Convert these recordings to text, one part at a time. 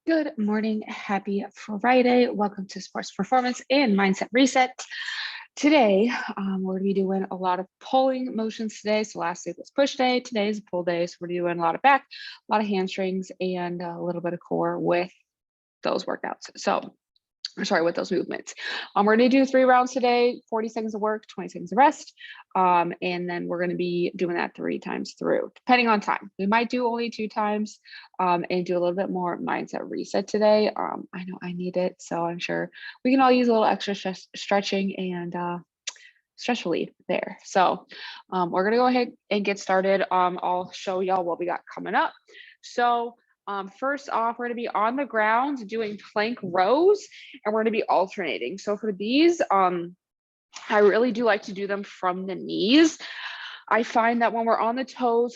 Good morning. Happy Friday. Welcome to Sports Performance and Mindset Reset. Today, we're going to be doing a lot of pulling motions today. So last week was push day. Today is pull day. So we're doing a lot of back, a lot of hamstrings, and a little bit of core with those workouts. With those movements. We're going to do 3 rounds today, 40 seconds of work, 20 seconds of rest. And then we're going to be doing that 3 times through, depending on time. We might do only 2 times and do a little bit more mindset reset today. I know I need it, so I'm sure we can all use a little extra stretching and stress relief there. So we're going to go ahead and get started. I'll show y'all what we got coming up. So first off, we're going to be on the ground doing plank rows, and we're going to be alternating. So for these, I really do like to do them from the knees. I find that when we're on the toes,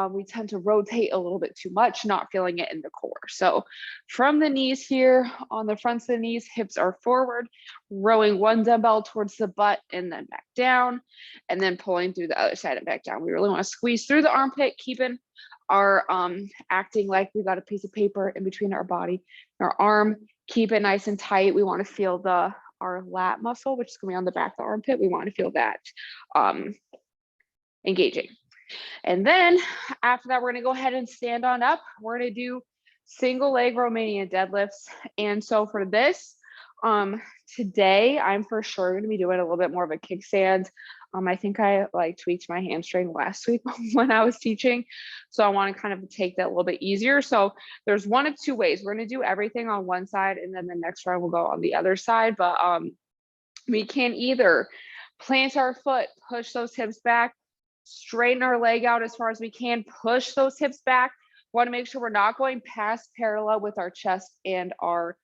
we tend to rotate a little bit too much, not feeling it in the core. So from the knees here, on the fronts of the knees, hips are forward, rowing one dumbbell towards the butt and then back down, and then pulling through the other side and back down. We really want to squeeze through the armpit, keeping our acting like we got a piece of paper in between our body, our arm, keep it nice and tight. We want to feel our lat muscle, which is going to be on the back of the armpit. We want to feel that engaging. And then after that, we're going to go ahead and stand on up. We're going to do single leg Romanian deadlifts. And so for this, today, I'm for sure going to be doing a little bit more of a kickstand. I think I tweaked my hamstring last week when I was teaching. So I want to kind of take that a little bit easier. So there's one of 2 ways. We're going to do everything on one side, and then the next round will go on the other side. But we can either plant our foot, push those hips back, straighten our leg out as far as we can, push those hips back. We want to make sure we're not going past parallel with our chest and our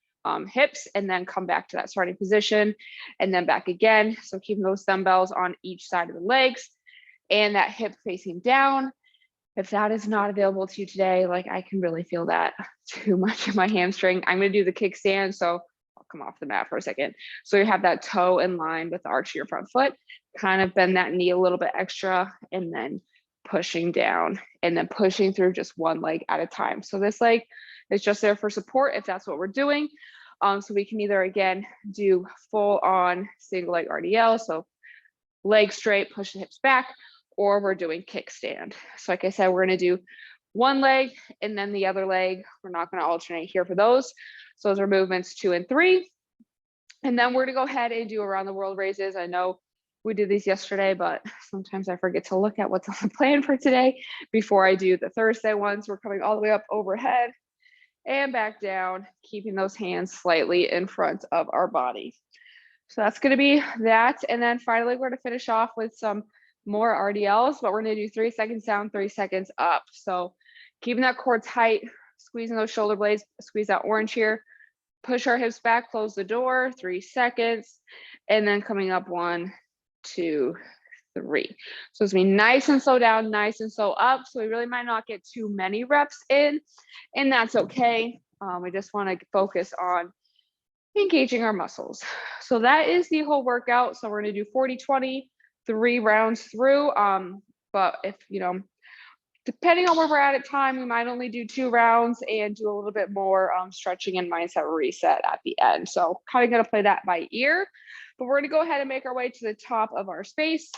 hips, and then come back to that starting position and then back again. So keeping those dumbbells on each side of the legs and that hip facing down. If that is not available to you today, I can really feel that too much in my hamstring. I'm going to do the kickstand. So I'll come off the mat for a second. So you have that toe in line with the arch of your front foot, kind of bend that knee a little bit extra, and then pushing down and then pushing through just one leg at a time. So this leg is just there for support if that's what we're doing. So we can either, again, do full on single leg RDL, so leg straight, push the hips back, or we're doing kickstand. So like I said, we're going to do one leg and then the other leg. We're not going to alternate here for those. So those are movements 2 and 3. And then we're going to go ahead and do around the world raises. I know we did these yesterday, but sometimes I forget to look at what's on the plan for today before I do the Thursday ones. We're coming all the way up overhead and back down, keeping those hands slightly in front of our body. So that's going to be that. And then finally, we're going to finish off with some more RDLs, but we're going to do 3 seconds down, 3 seconds up. So keeping that core tight, squeezing those shoulder blades, squeeze that orange here, push our hips back, close the door, 3 seconds, and then coming up 1, 2, 3. So it's gonna be nice and slow down, nice and slow up. So we really might not get too many reps in, and that's okay. We just want to focus on engaging our muscles. So that is the whole workout. So we're going to do 40, 20, 3 rounds through. But if, depending on where we're at time, we might only do 2 rounds and do a little bit more stretching and mindset reset at the end. So kind of going to play that by ear, but we're going to go ahead and make our way to the top of our space.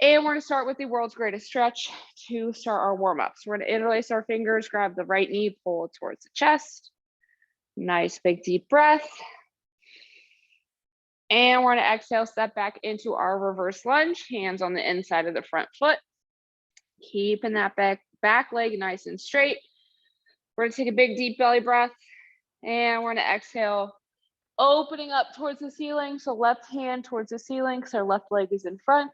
And we're going to start with the world's greatest stretch to start our warm-ups. We're going to interlace our fingers, grab the right knee, pull it towards the chest. Nice big deep breath. And we're going to exhale, step back into our reverse lunge, hands on the inside of the front foot. Keeping that back leg nice and straight. We're going to take a big deep belly breath. And we're going to exhale, opening up towards the ceiling. So left hand towards the ceiling because our left leg is in front.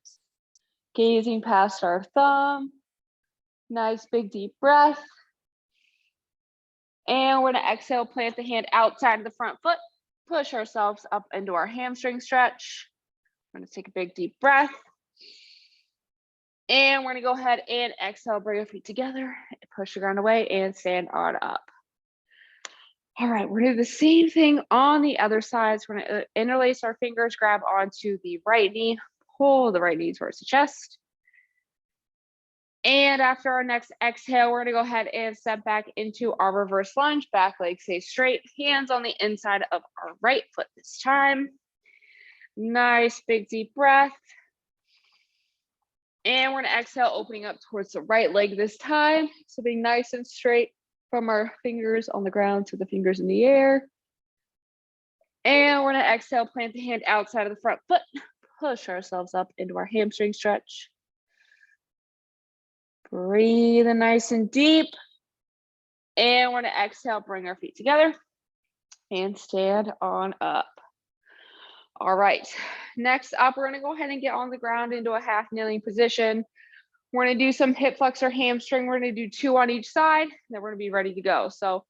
Gazing past our thumb. Nice big deep breath. And we're going to exhale, plant the hand outside of the front foot. Push ourselves up into our hamstring stretch. We're going to take a big deep breath. And we're going to go ahead and exhale, bring our feet together, push the ground away, and stand on up. All right, we're going to do the same thing on the other side. So we're going to interlace our fingers, grab onto the right knee, pull the right knee towards the chest. And after our next exhale, we're gonna go ahead and step back into our reverse lunge. Back leg stays straight, hands on the inside of our right foot this time. Nice big deep breath. And we're gonna exhale, opening up towards the right leg this time. So being nice and straight from our fingers on the ground to the fingers in the air. And we're gonna exhale, plant the hand outside of the front foot, push ourselves up into our hamstring stretch. Breathe in nice and deep. And we're gonna exhale, bring our feet together and stand on up. All right, next up, we're gonna go ahead and get on the ground into a half kneeling position. We're gonna do some hip flexor hamstring. We're gonna do 2 on each side, then we're gonna be ready to go. So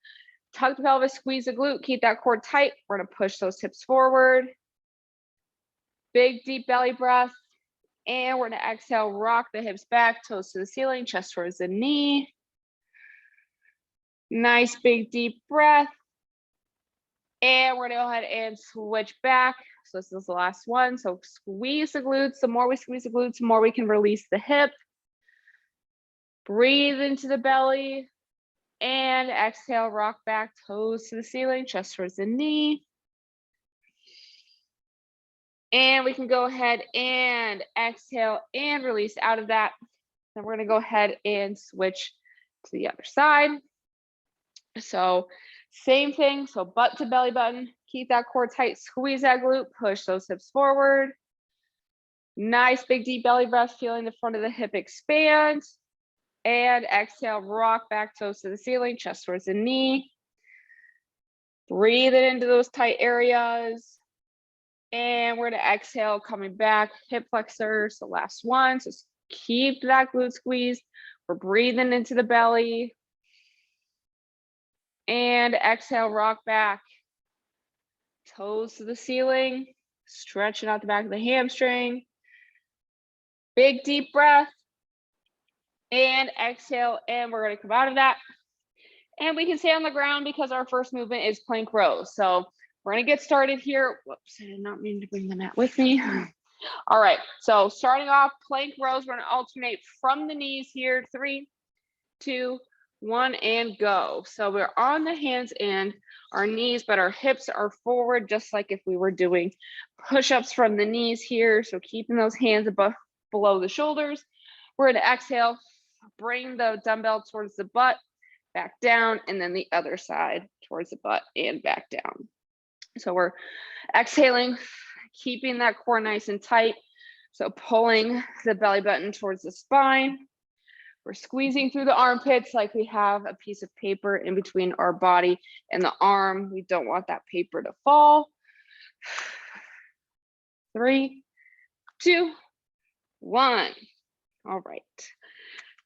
tuck the pelvis, squeeze the glute, keep that core tight. We're gonna push those hips forward. Big deep belly breath. And we're gonna exhale, rock the hips back, toes to the ceiling, chest towards the knee. Nice big deep breath. And we're gonna go ahead and switch back. So this is the last one. So squeeze the glutes. The more we squeeze the glutes, the more we can release the hip. Breathe into the belly. And exhale, rock back, toes to the ceiling, chest towards the knee. And we can go ahead and exhale and release out of that. Then we're gonna go ahead and switch to the other side. So same thing, so butt to belly button, keep that core tight, squeeze that glute, push those hips forward. Nice big deep belly breath, feeling the front of the hip expand. And exhale, rock back, toes to the ceiling, chest towards the knee. Breathe it into those tight areas. And we're gonna exhale, coming back, hip flexors, the last one. So keep that glute squeezed. We're breathing into the belly. And exhale, rock back. Toes to the ceiling, stretching out the back of the hamstring. Big deep breath. And exhale, and we're gonna come out of that. And we can stay on the ground because our first movement is plank rows. So we're gonna get started here. Whoops, I did not mean to bring the mat with me. All right, so starting off plank rows, we're gonna alternate from the knees here. 3, 2, 1, and go. So we're on the hands and our knees, but our hips are forward, just like if we were doing push-ups from the knees here. So keeping those hands above, below the shoulders. We're gonna exhale, bring the dumbbell towards the butt, back down, and then the other side towards the butt and back down. So we're exhaling, keeping that core nice and tight. So pulling the belly button towards the spine. We're squeezing through the armpits like we have a piece of paper in between our body and the arm. We don't want that paper to fall. 3, 2, 1. All right.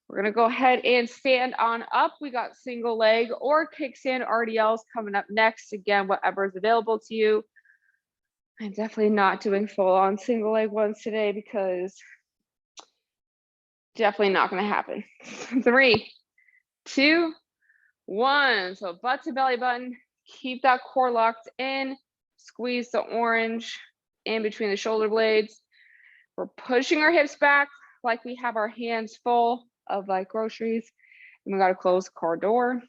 We're gonna go ahead and stand on up. We got single leg or kickstand RDLs coming up next. Again, whatever is available to you. I'm definitely not doing full on single leg ones today because definitely not gonna happen. 3, 2, 1. So butt to belly button, keep that core locked in, squeeze the orange in between the shoulder blades. We're pushing our hips back like we have our hands full of like groceries, and we got to close the car door.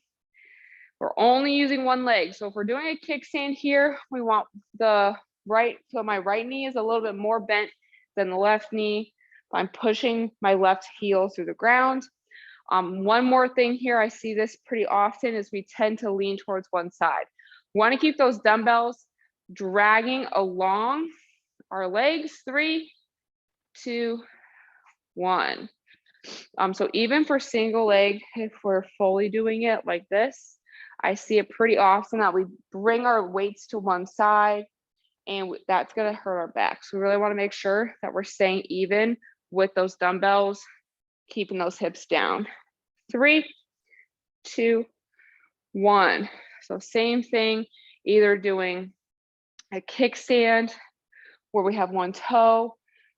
We're only using one leg. So if we're doing a kickstand here, we want the right, so my right knee is a little bit more bent than the left knee. I'm pushing my left heel through the ground. One more thing here, I see this pretty often, is we tend to lean towards one side. Want to keep those dumbbells dragging along our legs. 3, 2, 1. So even for single leg, if we're fully doing it like this, I see it pretty often that we bring our weights to one side, and that's going to hurt our back. So we really want to make sure that we're staying even with those dumbbells, keeping those hips down. 3, 2, 1. So same thing, either doing a kickstand where we have one toe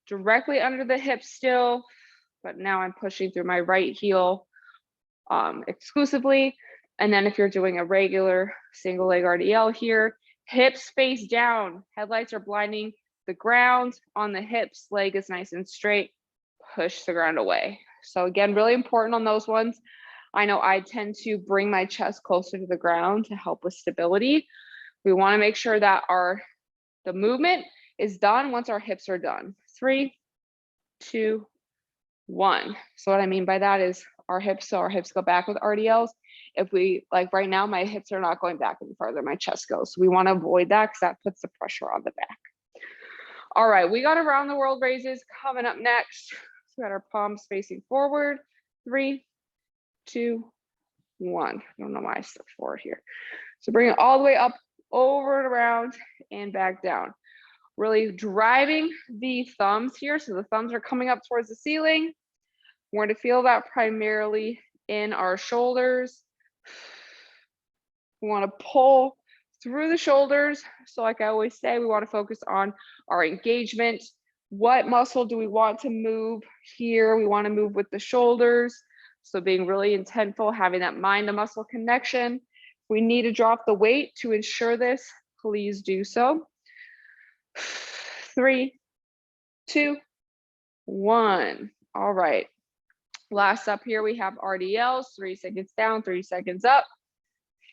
directly under the hip still, but now I'm pushing through my right heel exclusively. And then if you're doing a regular single leg RDL here, hips face down, headlights are blinding the ground on the hips, leg is nice and straight, push the ground away. So again, really important on those ones. I know I tend to bring my chest closer to the ground to help with stability. We want to make sure that the movement is done once our hips are done. 3, 2, 1. So what I mean by that is our hips go back with RDLs. If we, like right now, my hips are not going back any farther, my chest goes. So we want to avoid that because that puts the pressure on the back. All right, we got around the world raises coming up next. So we got our palms facing forward. 3, 2, 1. I don't know why I stepped forward here. So bring it all the way up, over and around, and back down. Really driving the thumbs here. So the thumbs are coming up towards the ceiling. We're going to feel that primarily in our shoulders. We want to pull through the shoulders. So like I always say, we want to focus on our engagement. What muscle do we want to move here? We want to move with the shoulders. So being really intentful, having that mind to muscle connection. We need to drop the weight to ensure this. Please do so. 3, 2, 1. All right. Last up here, we have RDLs, 3 seconds down, 3 seconds up,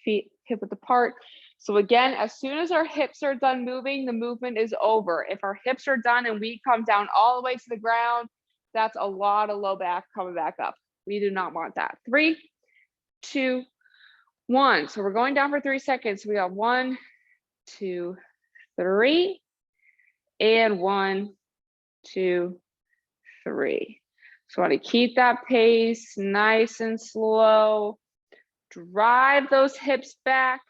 feet hip width apart. So again, as soon as our hips are done moving, the movement is over. If our hips are done and we come down all the way to the ground, that's a lot of low back coming back up. We do not want that. 3, 2, 1. So we're going down for 3 seconds. We got 1, 2, 3, and 1, 2, 3. So I want to keep that pace nice and slow. Drive those hips back,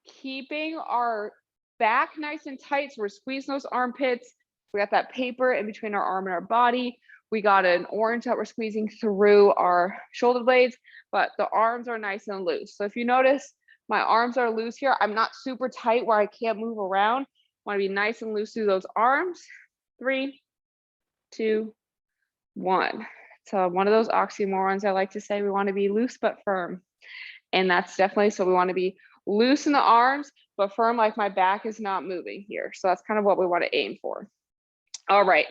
keeping our back nice and tight. So we're squeezing those armpits. We got that paper in between our arm and our body. We got an orange that we're squeezing through our shoulder blades, but the arms are nice and loose. So if you notice, my arms are loose here. I'm not super tight where I can't move around. I want to be nice and loose through those arms. 3, 2, 1. So one of those oxymorons I like to say, we want to be loose but firm. And that's definitely, so we want to be loose in the arms, but firm, like my back is not moving here. So that's kind of what we want to aim for. All right.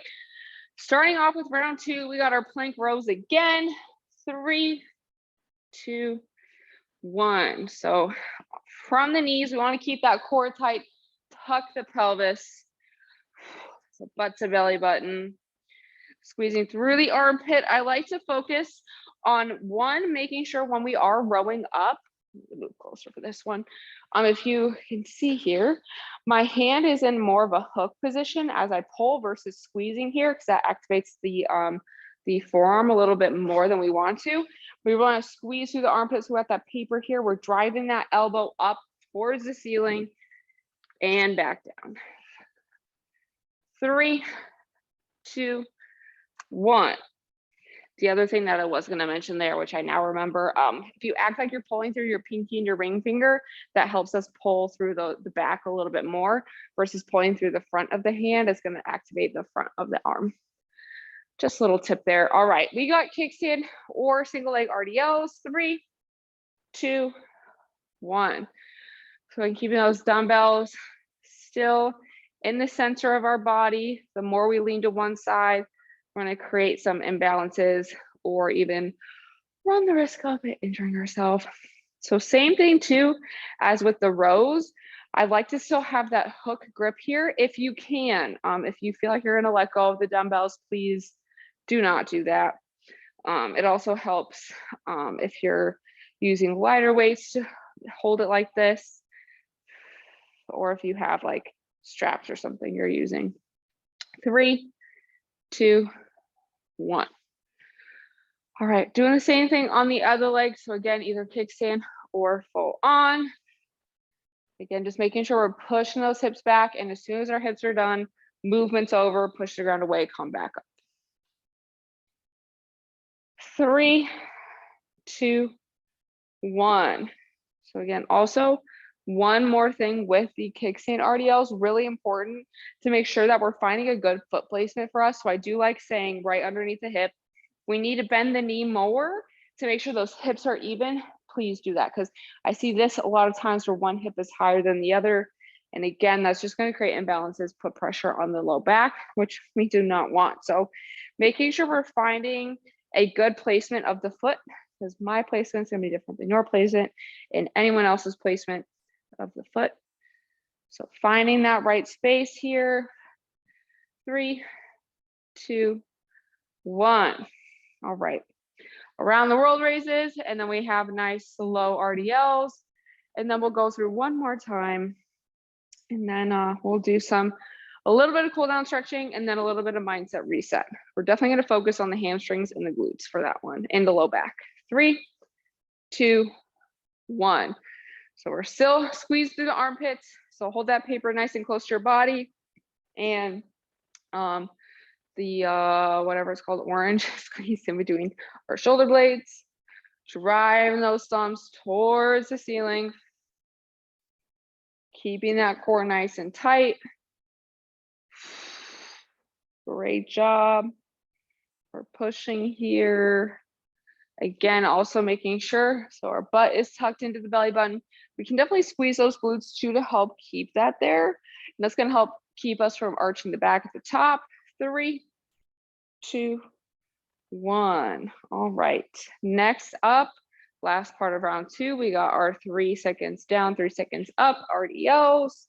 Starting off with round 2, we got our plank rows again. 3, 2, 1. So from the knees, we want to keep that core tight, tuck the pelvis. So butt to belly button. Squeezing through the armpit. I like to focus on making sure when we are rowing up, move closer for this one. If you can see here, my hand is in more of a hook position as I pull versus squeezing here, because that activates the forearm a little bit more than we want to. We want to squeeze through the armpits. We got that paper here. We're driving that elbow up towards the ceiling and back down. 3, 2, 1. The other thing that I was going to mention there, which I now remember, if you act like you're pulling through your pinky and your ring finger, that helps us pull through the back a little bit more versus pulling through the front of the hand. It's going to activate the front of the arm. Just a little tip there. All right, we got kickstand or single leg RDLs. 3, 2, 1. So I'm keeping those dumbbells still in the center of our body. The more we lean to one side, we're going to create some imbalances or even run the risk of injuring ourselves. So same thing too as with the rows. I'd like to still have that hook grip here if you can. If you feel like you're going to let go of the dumbbells, please do not do that. It also helps if you're using lighter weights to hold it like this, or if you have like straps or something you're using. 3, 2, 1. All right, doing the same thing on the other leg. So again, either kickstand or full on. Again, just making sure we're pushing those hips back, and as soon as our hips are done, movement's over, push the ground away, come back up. 3, 2, 1. So again, also one more thing with the kickstand RDLs, really important to make sure that we're finding a good foot placement for us. So I do like saying right underneath the hip. We need to bend the knee more to make sure those hips are even. Please do that, because I see this a lot of times where one hip is higher than the other. And again, that's just going to create imbalances, put pressure on the low back, which we do not want. So making sure we're finding a good placement of the foot, because my placement is going to be different than your placement and anyone else's placement of the foot. So finding that right space here. 3, 2, 1. All right. Around the world raises, and then we have nice slow RDLs, and then we'll go through one more time, and then we'll do a little bit of cool down stretching and then a little bit of mindset reset. We're definitely going to focus on the hamstrings and the glutes for that one, and the low back. 3, 2, 1. So we're still squeezed through the armpits. So hold that paper nice and close to your body, and the whatever it's called, orange, squeeze in between our shoulder blades, driving those thumbs towards the ceiling, keeping that core nice and tight. Great job. We're pushing here. Again, also making sure, so our butt is tucked into the belly button. We can definitely squeeze those glutes too to help keep that there. And that's going to help keep us from arching the back at the top. 3, 2, 1. All right. Next up, last part of round 2, we got our 3 seconds down, 3 seconds up, RDLs.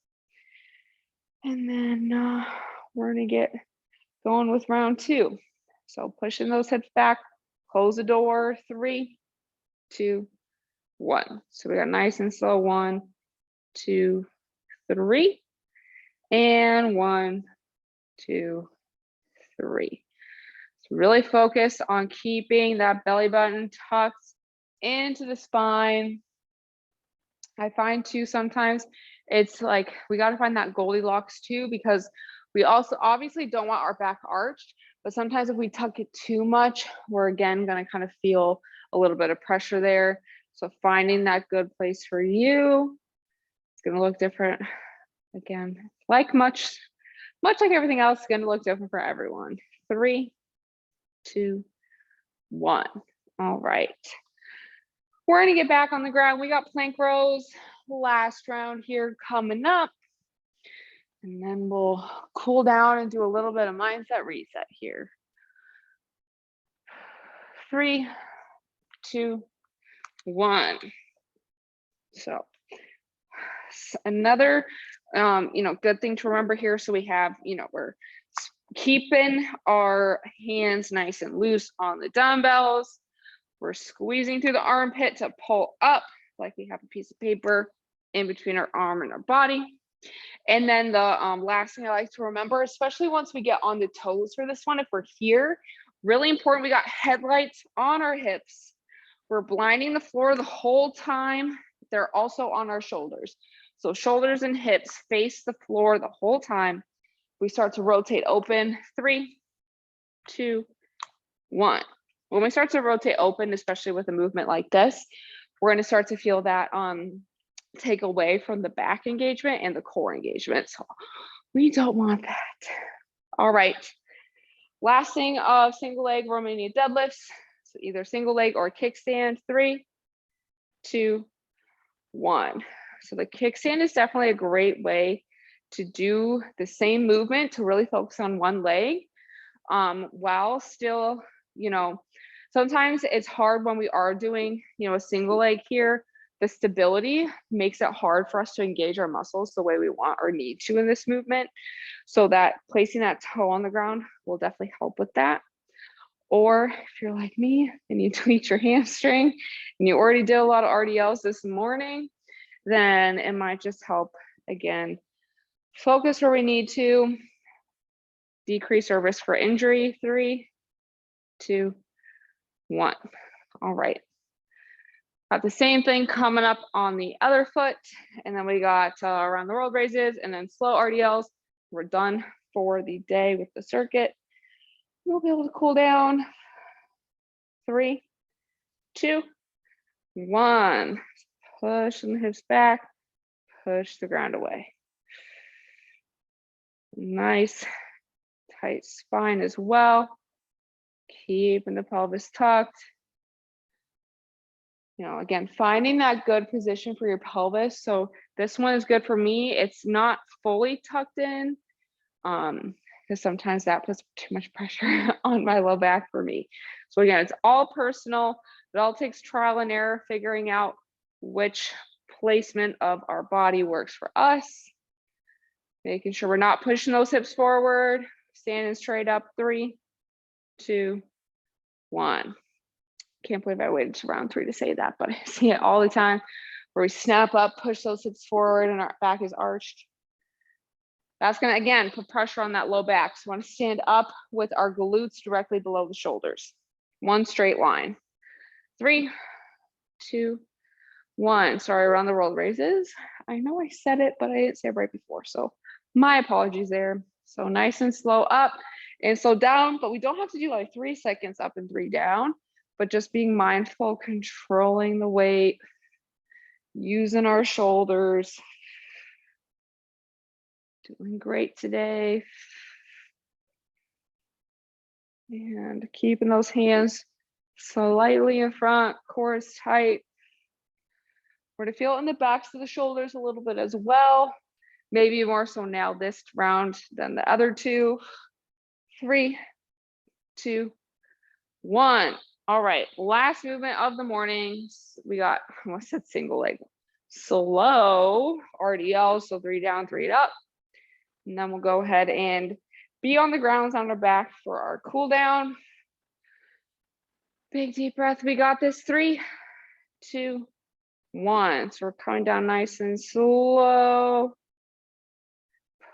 And then we're going to get going with round 2. So pushing those hips back, close the door. 3, 2, 1. So we got nice and slow. 1, 2, 3. And 1, 2, 3. So really focus on keeping that belly button tucked into the spine. I find too sometimes it's like we got to find that Goldilocks too, because we also obviously don't want our back arched, but sometimes if we tuck it too much, we're again going to kind of feel a little bit of pressure there. So finding that good place for you. It's going to look different. Again, like much like everything else, it's going to look different for everyone. 3, 2, 1. All right. We're going to get back on the ground. We got plank rows last round here coming up. And then we'll cool down and do a little bit of mindset reset here. 3, 2, 1. So another, good thing to remember here. So we have, we're keeping our hands nice and loose on the dumbbells. We're squeezing through the armpit to pull up like we have a piece of paper in between our arm and our body. And then the last thing I like to remember, especially once we get on the toes for this one, if we're here, really important, we got headlights on our hips. We're blinding the floor the whole time. They're also on our shoulders. So shoulders and hips face the floor the whole time. We start to rotate open. 3, 2, 1. When we start to rotate open, especially with a movement like this, we're going to start to feel that take away from the back engagement and the core engagement. So we don't want that. All right. Last thing of single leg Romanian deadlifts. So either single leg or kickstand. 3, 2, 1. So the kickstand is definitely a great way to do the same movement, to really focus on one leg while still, sometimes it's hard when we are doing, a single leg here. The stability makes it hard for us to engage our muscles the way we want or need to in this movement. So that placing that toe on the ground will definitely help with that. Or if you're like me and you tweak your hamstring and you already did a lot of RDLs this morning, then it might just help, again, focus where we need to, decrease our risk for injury. 3, 2, 1. All right. Got the same thing coming up on the other foot. And then we got around the world raises and then slow RDLs. We're done for the day with the circuit. We'll be able to cool down. 3, 2, 1. Pushing the hips back, push the ground away. Nice tight spine as well. Keeping the pelvis tucked. Again, finding that good position for your pelvis. So this one is good for me. It's not fully tucked in because because sometimes that puts too much pressure on my low back for me. So again, it's all personal. It all takes trial and error, figuring out which placement of our body works for us. Making sure we're not pushing those hips forward, standing straight up. 3, 2, 1. Can't believe I waited to round 3 to say that, but I see it all the time where we snap up, push those hips forward, and our back is arched. That's gonna, again, put pressure on that low back. So we wanna stand up with our glutes directly below the shoulders. One straight line. 3, 2, 1. Sorry, around the world raises. I know I said it, but I didn't say it right before. So my apologies there. So nice and slow up and slow down, but we don't have to do like 3 seconds up and 3 down, but just being mindful, controlling the weight, using our shoulders. Doing great today. And keeping those hands slightly in front, core is tight. We're to feel it in the backs of the shoulders a little bit as well. Maybe more so now this round than the other 2. 3, 2, 1. All right, last movement of the morning. We got, I almost said single leg. Slow RDL, so 3 down, 3 up. And then we'll go ahead and be on the grounds on our back for our cool down. Big deep breath. We got this. 3, 2, 1. So we're coming down nice and slow.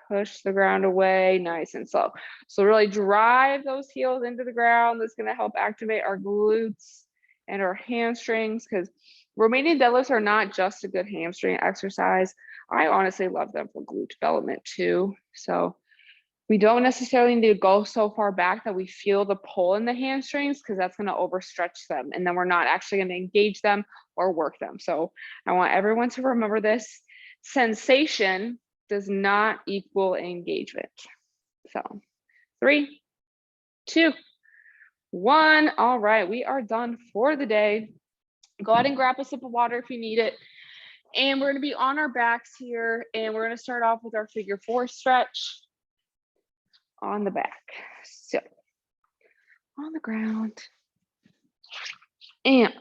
Push the ground away, nice and slow. So really drive those heels into the ground. That's going to help activate our glutes and our hamstrings, because Romanian deadlifts are not just a good hamstring exercise. I honestly love them for glute development too. So we don't necessarily need to go so far back that we feel the pull in the hamstrings, because that's going to overstretch them, and then we're not actually going to engage them or work them. So I want everyone to remember this. Sensation does not equal engagement. So 3, 2, 1. All right, we are done for the day. Go ahead and grab a sip of water if you need it. And we're going to be on our backs here, and we're going to start off with our figure 4 stretch on the back. So on the ground, and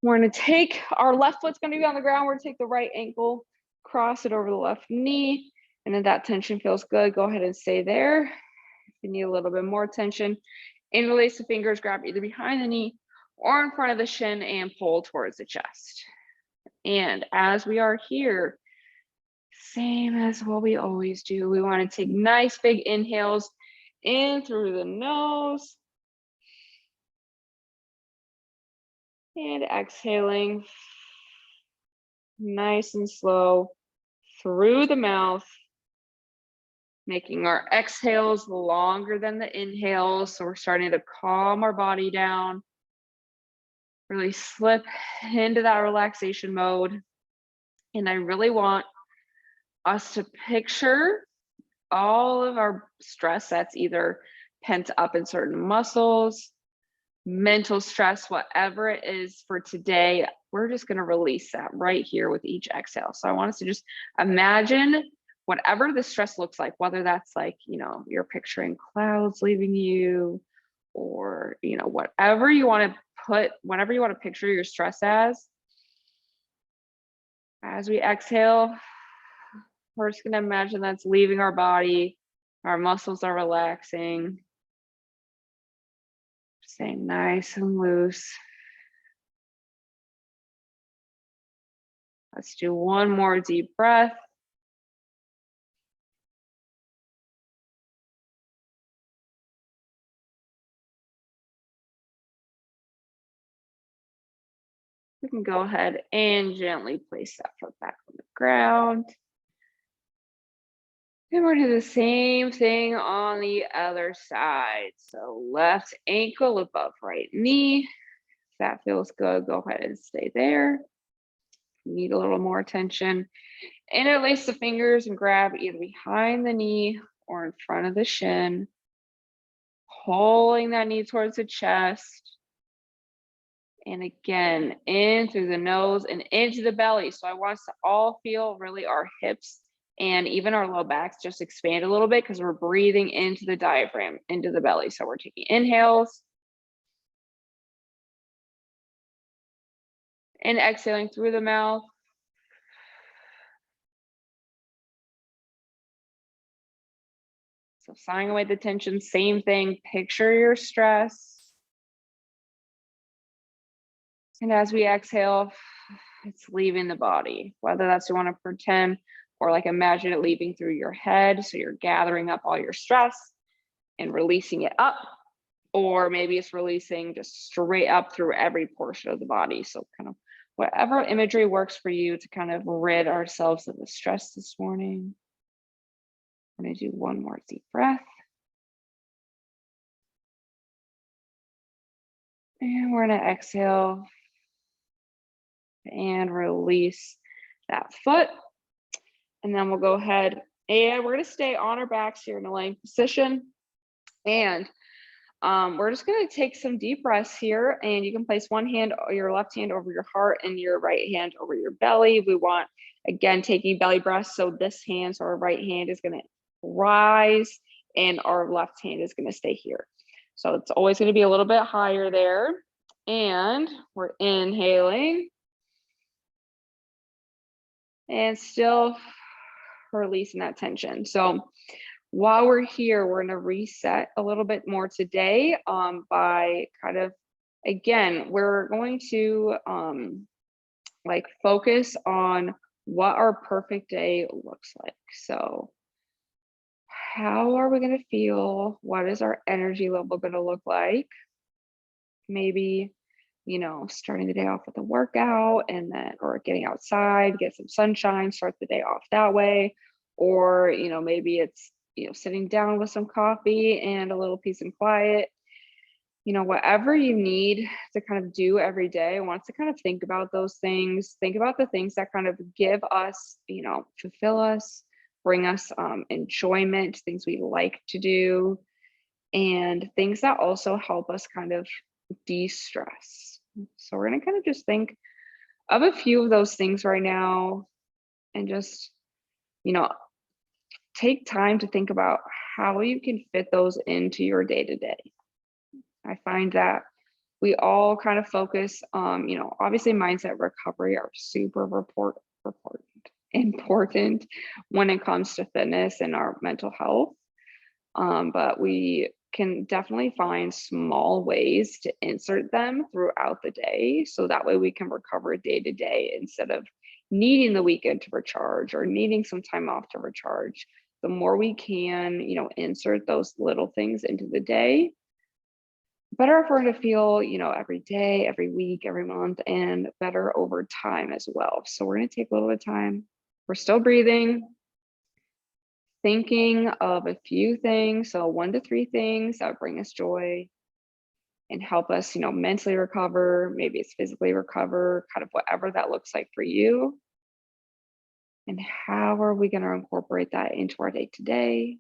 we're going to take our left foot's going to be on the ground. We're going to take the right ankle, cross it over the left knee, and if that tension feels good, go ahead and stay there. If you need a little bit more tension, interlace the fingers, grab either behind the knee or in front of the shin and pull towards the chest. And as we are here, same as what we always do, we want to take nice big inhales in through the nose and exhaling nice and slow through the mouth, making our exhales longer than the inhales. So we're starting to calm our body down, really slip into that relaxation mode. And I really want us to picture all of our stress that's either pent up in certain muscles, mental stress, whatever it is for today. We're just going to release that right here with each exhale. So I want us to just imagine whatever the stress looks like, whether that's like, you know, you're picturing clouds leaving you, or, you know, whatever you want to put, whatever you want to picture your stress as we exhale, we're just going to imagine that's leaving our body. Our muscles are relaxing, staying nice and loose. Let's do one more deep breath. We can go ahead and gently place that foot back on the ground. And we're gonna do the same thing on the other side. So left ankle above right knee. If that feels good, go ahead and stay there. If you need a little more tension, interlace the fingers and grab either behind the knee or in front of the shin, pulling that knee towards the chest. And again, in through the nose and into the belly. So I want us to all feel really our hips And even our low backs just expand a little bit because we're breathing into the diaphragm, into the belly. So we're taking inhales and exhaling through the mouth. So sighing away the tension, same thing, picture your stress. And as we exhale, it's leaving the body, whether that's you want to pretend or like imagine it leaving through your head. So you're gathering up all your stress and releasing it up, or maybe it's releasing just straight up through every portion of the body. So kind of whatever imagery works for you to kind of rid ourselves of the stress this morning. I'm going to do one more deep breath. And we're going to exhale and release that foot. And then we'll go ahead and we're going to stay on our backs here in a laying position. And we're just going to take some deep breaths here, and you can place one hand, your left hand over your heart and your right hand over your belly. We want, again, taking belly breaths. So this hand, so our right hand is going to rise and our left hand is going to stay here. So it's always going to be a little bit higher there. And we're inhaling and still releasing that tension. So while we're here, we're going to reset a little bit more today by kind of, again, we're going to like focus on what our perfect day looks like. So how are we going to feel? What is our energy level going to look like? Maybe, starting the day off with a workout and then, or getting outside, get some sunshine, start the day off that way. Or, maybe it's, sitting down with some coffee and a little peace and quiet, whatever you need to kind of do every day. I want to kind of think about those things, think about the things that kind of give us, fulfill us, bring us enjoyment, things we like to do, and things that also help us kind of de-stress. So we're going to kind of just think of a few of those things right now and just, take time to think about how you can fit those into your day-to-day. I find that we all kind of focus, obviously mindset recovery are super important when it comes to fitness and our mental health. But we can definitely find small ways to insert them throughout the day. So that way we can recover day to day instead of needing the weekend to recharge or needing some time off to recharge. The more we can, insert those little things into the day, better for it to feel, every day, every week, every month, and better over time as well. So we're going to take a little bit of time. We're still breathing, thinking of a few things. So 1 to 3 things that bring us joy and help us, mentally recover. Maybe it's physically recover, kind of whatever that looks like for you. And how are we going to incorporate that into our day today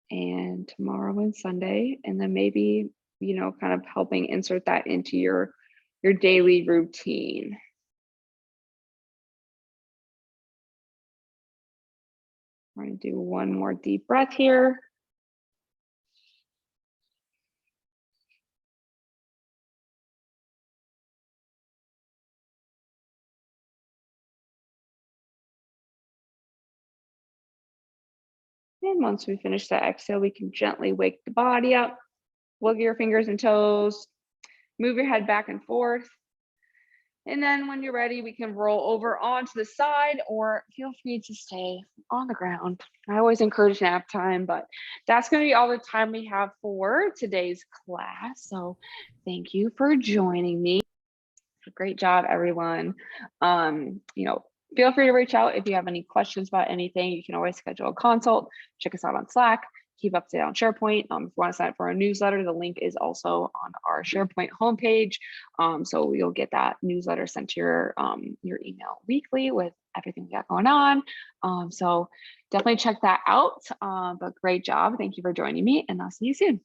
and tomorrow and Sunday? And then maybe, kind of helping insert that into your daily routine. We're going to do one more deep breath here. And once we finish that exhale, we can gently wake the body up, wiggle your fingers and toes, move your head back and forth. And then when you're ready, we can roll over onto the side or feel free to stay on the ground. I always encourage nap time, but that's going to be all the time we have for today's class. So thank you for joining me. Great job, everyone. Feel free to reach out if you have any questions about anything. You can always schedule a consult. Check us out on Slack. Keep up to date on SharePoint. If you want to sign up for our newsletter, the link is also on our SharePoint homepage. So you'll get that newsletter sent to your email weekly with everything we got going on. So definitely check that out. But great job. Thank you for joining me, and I'll see you soon.